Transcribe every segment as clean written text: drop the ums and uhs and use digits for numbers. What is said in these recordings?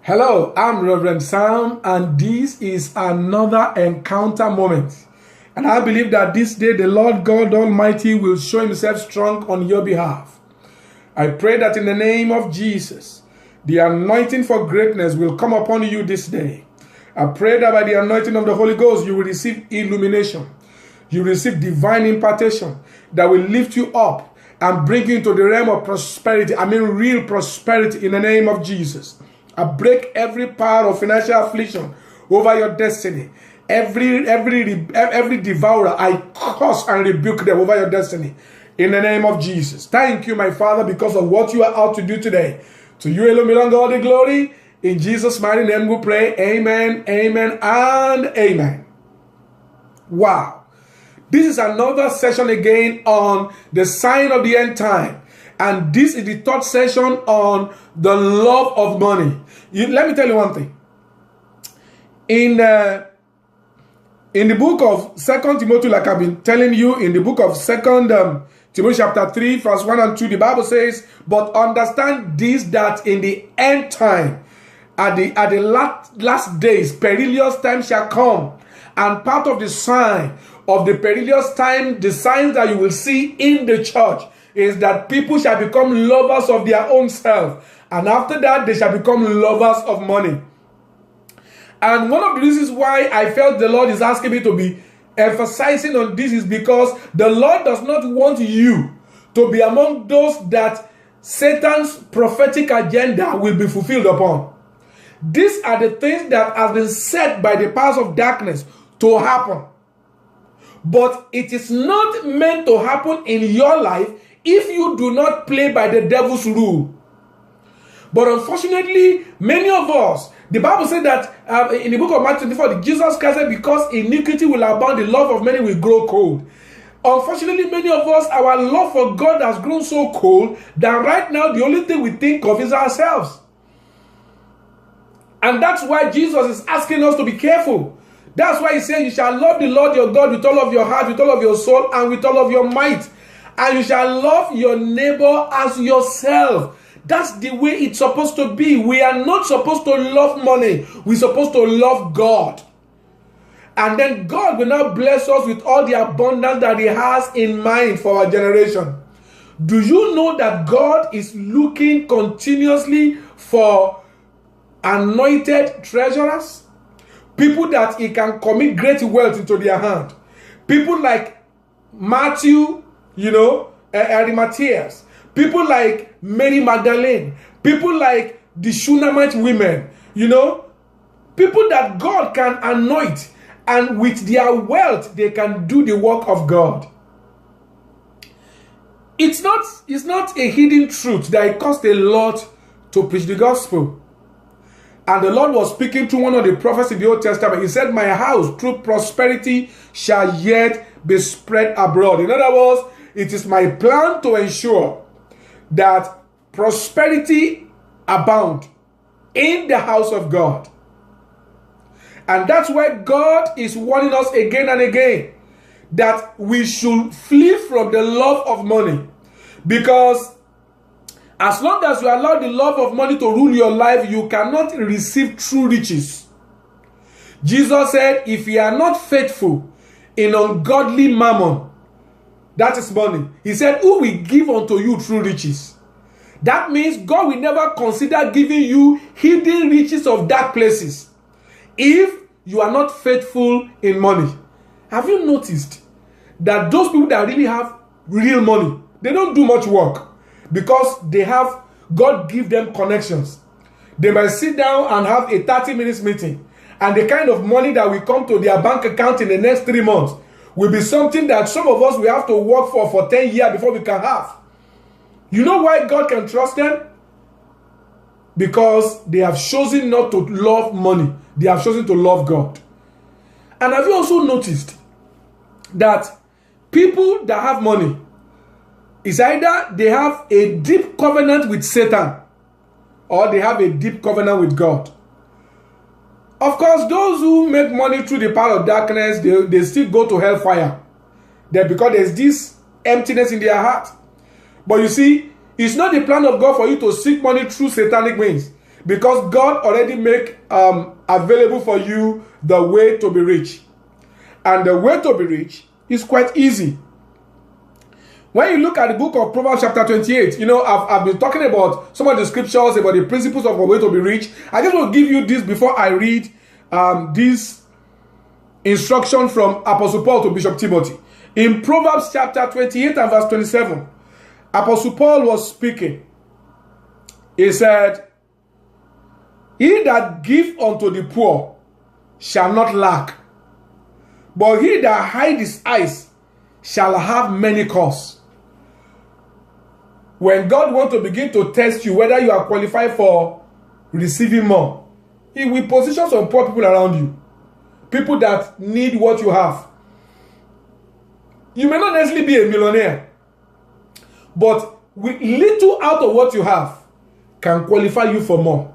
Hello, I'm Reverend Sam, and this is another encounter moment. And I believe that this day the Lord God Almighty will show himself strong on your behalf. I pray that in the name of Jesus, the anointing for greatness will come upon you this day. I pray that by the anointing of the Holy Ghost, you will receive illumination. You will receive divine impartation that will lift you up and bring you into the realm of prosperity. I mean real prosperity in the name of Jesus. I break every power of financial affliction over your destiny. Every devourer, I curse and rebuke them over your destiny. In the name of Jesus. Thank you, my Father, because of what you are out to do today. To you alone belong all the glory. In Jesus' mighty name we pray. Amen, amen, and amen. Wow. This is another session again on the sign of the end time. And this is the third session on the love of money. Let me tell you one thing. In the book of 2 Timothy, like I've been telling you, in the book of 2 Timothy chapter 3, verse 1 and 2, the Bible says, but understand this, that in the end time, at the last days, perilous time shall come. And part of the sign of the perilous time, the signs that you will see in the church, is that people shall become lovers of their own self. And after that, they shall become lovers of money. And one of the reasons why I felt the Lord is asking me to be emphasizing on this is because the Lord does not want you to be among those that Satan's prophetic agenda will be fulfilled upon. These are the things that have been set by the powers of darkness to happen. But it is not meant to happen in your life if you do not play by the devil's rule. But unfortunately, many of us, the Bible said that in the book of Matthew 24, Jesus Christ said, because iniquity will abound, the love of many will grow cold. Unfortunately, many of us, our love for God has grown so cold that right now the only thing we think of is ourselves. And that's why Jesus is asking us to be careful. That's why he said, you shall love the Lord your God with all of your heart, with all of your soul, and with all of your might. And you shall love your neighbor as yourself. That's the way it's supposed to be. We are not supposed to love money. We're supposed to love God. And then God will now bless us with all the abundance that he has in mind for our generation. Do you know that God is looking continuously for anointed treasurers? People that he can commit great wealth into their hand. People like Matthew, Arimatheus. People like Mary Magdalene. People like the Shunammite women. People that God can anoint. And with their wealth, they can do the work of God. It's not a hidden truth that it costs a lot to preach the gospel. And the Lord was speaking to one of the prophets in the Old Testament. He said, my house through prosperity shall yet be spread abroad. In other words, it is my plan to ensure that prosperity abound in the house of God. And that's why God is warning us again and again that we should flee from the love of money. Because as long as you allow the love of money to rule your life, you cannot receive true riches. Jesus said, if you are not faithful in ungodly mammon, that is money. He said, who will give unto you true riches? That means God will never consider giving you hidden riches of dark places if you are not faithful in money. Have you noticed that those people that really have real money, they don't do much work because they have, God give them connections. They might sit down and have a 30 minutes meeting, and the kind of money that will come to their bank account in the next 3 months will be something that some of us will have to work for 10 years before we can have. You know why God can trust them? Because they have chosen not to love money. They have chosen to love God. And have you also noticed that people that have money, is either they have a deep covenant with Satan or they have a deep covenant with God. Of course, those who make money through the power of darkness, they still go to hellfire. Because there's this emptiness in their heart. But you see, it's not the plan of God for you to seek money through satanic means. Because God already make available for you the way to be rich. And the way to be rich is quite easy. When you look at the book of Proverbs chapter 28, I've been talking about some of the scriptures about the principles of a way to be rich. I just want to give you this before I read this instruction from Apostle Paul to Bishop Timothy. In Proverbs chapter 28 and verse 27, Apostle Paul was speaking. He said, "He that give unto the poor shall not lack, but he that hide his eyes shall have many cause." When God wants to begin to test you whether you are qualified for receiving more, He will position some poor people around you. People that need what you have. You may not necessarily be a millionaire, but with little out of what you have can qualify you for more.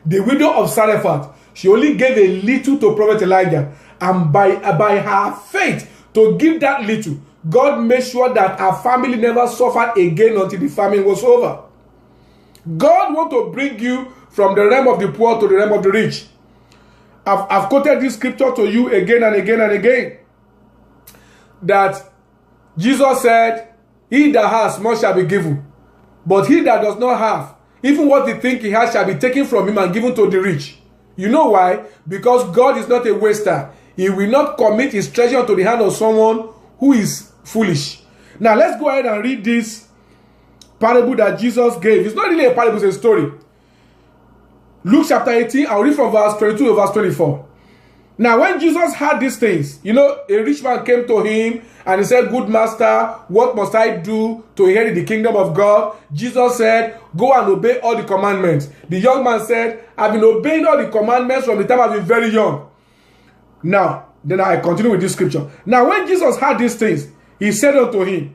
The widow of Zarephath, she only gave a little to Prophet Elijah, and by her faith to give that little, God made sure that her family never suffered again until the famine was over. God wants to bring you from the realm of the poor to the realm of the rich. I've quoted this scripture to you again and again and again. That Jesus said, "He that has much shall be given, but he that does not have, even what he think he has shall be taken from him and given to the rich." You know why? Because God is not a waster. He will not commit his treasure to the hand of someone who is foolish. Now let's go ahead and read this parable that Jesus gave. It's not really a parable, it's a story. Luke chapter 18, I'll read from verse 22 to verse 24. Now when Jesus heard these things, a rich man came to him and he said, "Good master, what must I do to inherit the kingdom of God?" Jesus said, "Go and obey all the commandments." The young man said, "I've been obeying all the commandments from the time I've been very young." Now, then I continue with this scripture. Now when Jesus heard these things, he said unto him,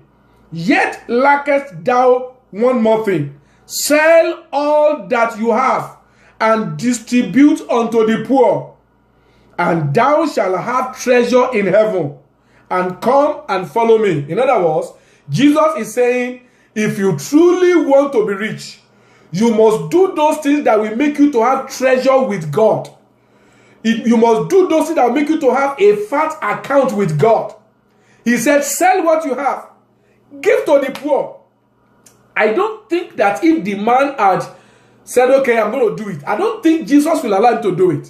"Yet lackest thou one more thing. Sell all that you have, and distribute unto the poor, and thou shalt have treasure in heaven. And come and follow me." In other words, Jesus is saying, if you truly want to be rich, you must do those things that will make you to have treasure with God. You must do those things that will make you to have a fat account with God. He said, sell what you have, give to the poor. I don't think that if the man had said, "Okay, I'm going to do it," I don't think Jesus will allow him to do it.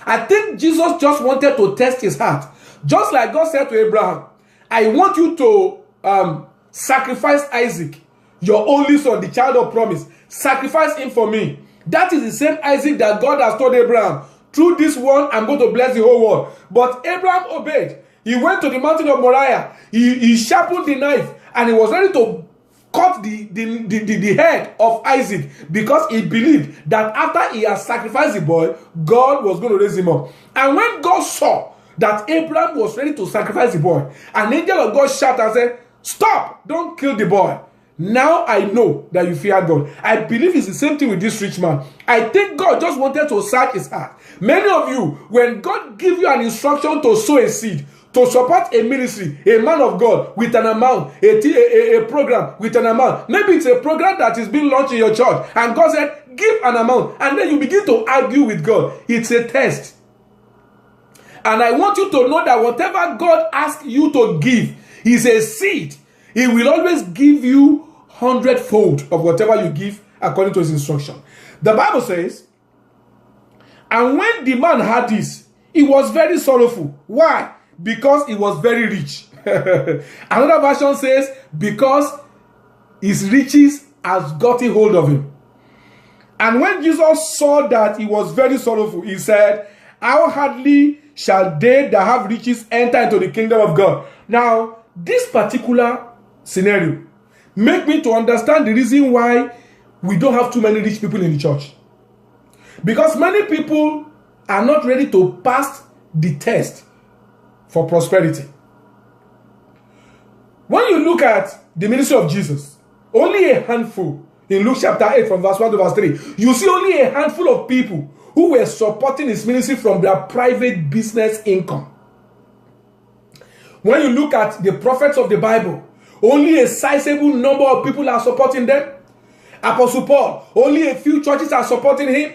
I think Jesus just wanted to test his heart. Just like God said to Abraham, "I want you to sacrifice Isaac, your only son, the child of promise. Sacrifice him for me." That is the same Isaac that God has told Abraham, "Through this one, I'm going to bless the whole world." But Abraham obeyed. He went to the mountain of Moriah. He sharpened the knife, and he was ready to cut the head of Isaac, because he believed that after he had sacrificed the boy, God was going to raise him up. And when God saw that Abraham was ready to sacrifice the boy, an angel of God shouted and said, "Stop! Don't kill the boy. Now I know that you fear God." I believe it's the same thing with this rich man. I think God just wanted to search his heart. Many of you, when God gives you an instruction to sow a seed, to support a ministry, a man of God with an amount, a program with an amount. Maybe it's a program that is being launched in your church, and God said, "Give an amount," and then you begin to argue with God. It's a test. And I want you to know that whatever God asks you to give is a seed. He will always give you 100-fold of whatever you give according to his instruction. The Bible says, "And when the man heard this, he was very sorrowful." Why? Because he was very rich. Another version says, because his riches has gotten hold of him. And when Jesus saw that he was very sorrowful, he said, "How hardly shall they that have riches enter into the kingdom of God?" Now, this particular scenario make me to understand the reason why we don't have too many rich people in the church. Because many people are not ready to pass the test for prosperity. When you look at the ministry of Jesus, only a handful, in Luke chapter 8 from verse 1 to verse 3, you see only a handful of people who were supporting his ministry from their private business income. When you look at the prophets of the Bible, only a sizable number of people are supporting them. Apostle Paul, only a few churches are supporting him.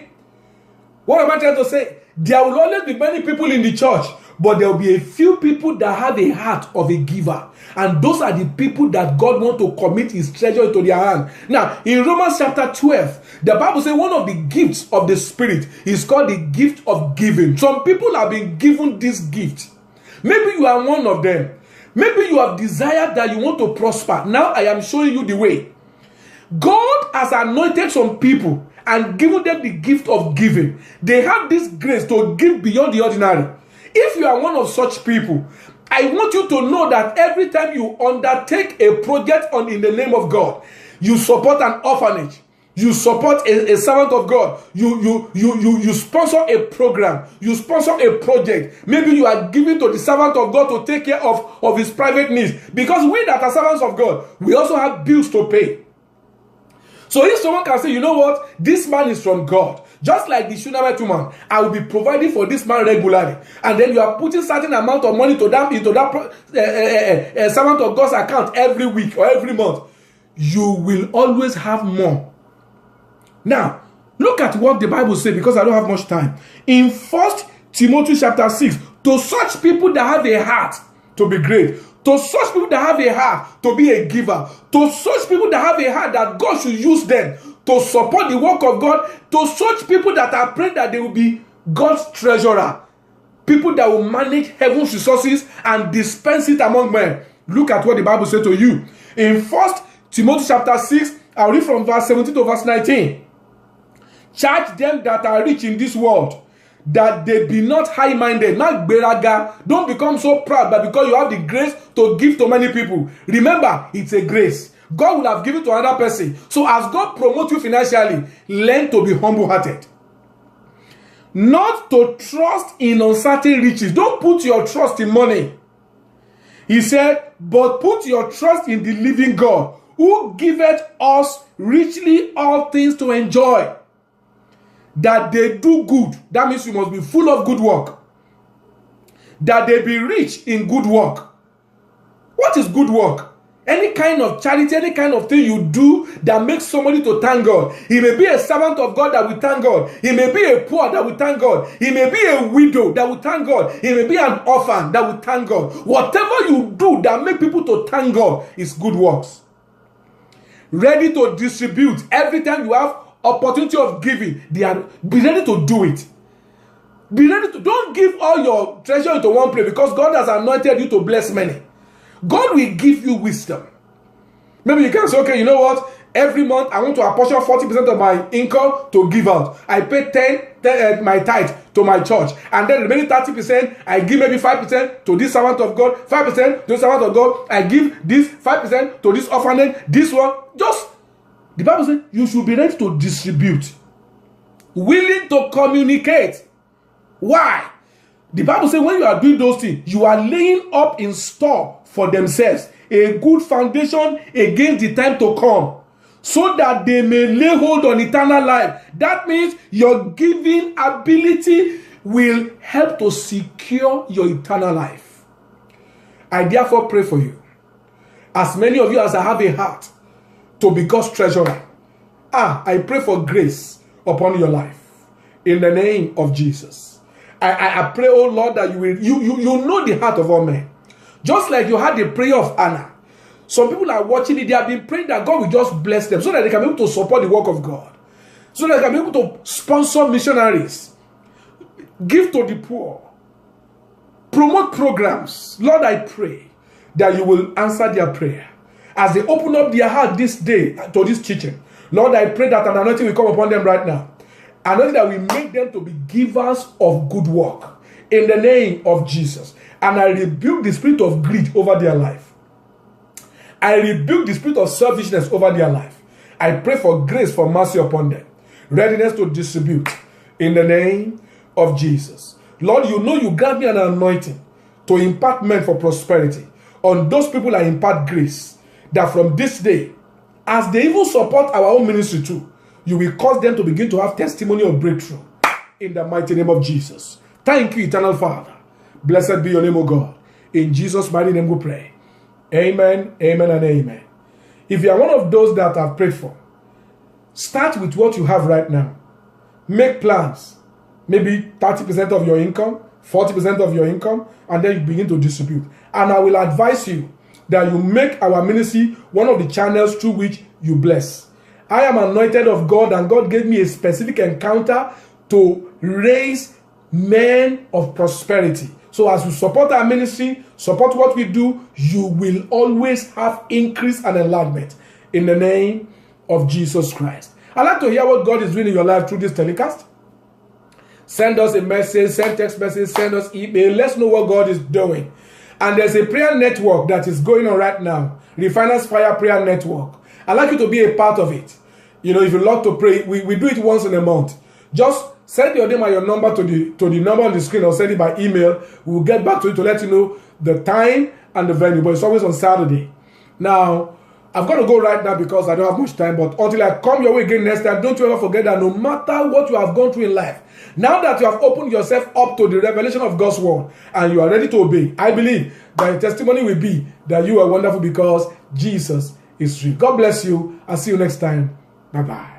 What am I trying to say? There will always be many people in the church, but there will be a few people that have a heart of a giver. And those are the people that God wants to commit his treasure into their hand. Now, in Romans chapter 12, the Bible says one of the gifts of the Spirit is called the gift of giving. Some people have been given this gift. Maybe you are one of them. Maybe you have desired that you want to prosper. Now I am showing you the way. God has anointed some people and given them the gift of giving. They have this grace to give beyond the ordinary. If you are one of such people, I want you to know that every time you undertake a project in the name of God, you support an orphanage, you support a servant of God, you sponsor a program, you sponsor a project. Maybe you are giving to the servant of God to take care of his private needs. Because we that are servants of God, we also have bills to pay. So if someone can say, you know what, this man is from God, just like the Shunammite woman, I will be providing for this man regularly, and then you are putting certain amount of money into that servant of God's account every week or every month, you will always have more. Now, look at what the Bible says, because I don't have much time. In 1 Timothy chapter 6, to such people that have a heart to be great, to such people that have a heart to be a giver, to such people that have a heart that God should use them to support the work of God, to such people that are praying that they will be God's treasurer, people that will manage heaven's resources and dispense it among men. Look at what the Bible says to you. In 1 Timothy chapter 6, I'll read from verse 17 to verse 19. Charge them that are rich in this world, that they be not high-minded, not beraga. Don't become so proud, but because you have the grace to give to many people. Remember, it's a grace. God will have given to another person. So as God promotes you financially, learn to be humble-hearted. Not to trust in uncertain riches. Don't put your trust in money. He said, but put your trust in the living God, who giveth us richly all things to enjoy. That they do good. That means you must be full of good work. That they be rich in good work. What is good work? Any kind of charity, any kind of thing you do that makes somebody to thank God. He may be a servant of God that will thank God. He may be a poor that will thank God. He may be a widow that will thank God. He may be an orphan that will thank God. Whatever you do that make people to thank God is good works. Ready to distribute every time you have opportunity of giving. Be ready to do it. Be ready to, don't give all your treasure into one place, because God has anointed you to bless many. God will give you wisdom. Maybe you can say, okay, you know what? Every month I want to apportion 40% of my income to give out. I pay 10 my tithe to my church, and then the remaining 30% I give maybe 5% to this servant of God, 5% to this servant of God. I give this 5% to this orphanage. This one, just the Bible says you should be ready to distribute, willing to communicate. Why? The Bible says when you are doing those things, you are laying up in store for themselves a good foundation against the time to come, so that they may lay hold on eternal life. That means your giving ability will help to secure your eternal life. I therefore pray for you, as many of you as I have a heart to be God's treasurer. I pray for grace upon your life in the name of Jesus. I pray, oh Lord, that you know the heart of all men. Just like you had the prayer of Anna. Some people are watching it, they have been praying that God will just bless them so that they can be able to support the work of God. So that they can be able to sponsor missionaries, give to the poor, promote programs. Lord, I pray that you will answer their prayer. As they open up their heart this day to this teaching, Lord, I pray that an anointing will come upon them right now. Anointing that will make them to be givers of good work in the name of Jesus. And I rebuke the spirit of greed over their life. I rebuke the spirit of selfishness over their life. I pray for grace, for mercy upon them. Readiness to distribute in the name of Jesus. Lord, you know you grant me an anointing to impart men for prosperity. On those people I impart grace, that from this day, as they even support our own ministry too, you will cause them to begin to have testimony of breakthrough in the mighty name of Jesus. Thank you, eternal Father. Blessed be your name, O God. In Jesus' mighty name we pray. Amen, amen, and amen. If you are one of those that I've prayed for, start with what you have right now. Make plans. maybe 30% of your income, 40% of your income, and then you begin to distribute. And I will advise you that you make our ministry one of the channels through which you bless. I am anointed of God, and God gave me a specific encounter to raise men of prosperity. So as you support our ministry, support what we do, you will always have increase and enlargement in the name of Jesus Christ. I'd like to hear what God is doing in your life through this telecast. Send us a message, send text message, send us email. Let's know what God is doing. And there's a prayer network that is going on right now, Refiners Fire Prayer Network. I'd like you to be a part of it. You know, if you love to pray, we do it once in a month. Just send your name and your number to the number on the screen, or send it by email. We'll get back to you to let you know the time and the venue, but it's always on Saturday. Now, I've got to go right now because I don't have much time, but until I come your way again next time, don't you ever forget that no matter what you have gone through in life, now that you have opened yourself up to the revelation of God's word and you are ready to obey, I believe that your testimony will be that you are wonderful because Jesus is real. God bless you. I'll see you next time. Bye-bye.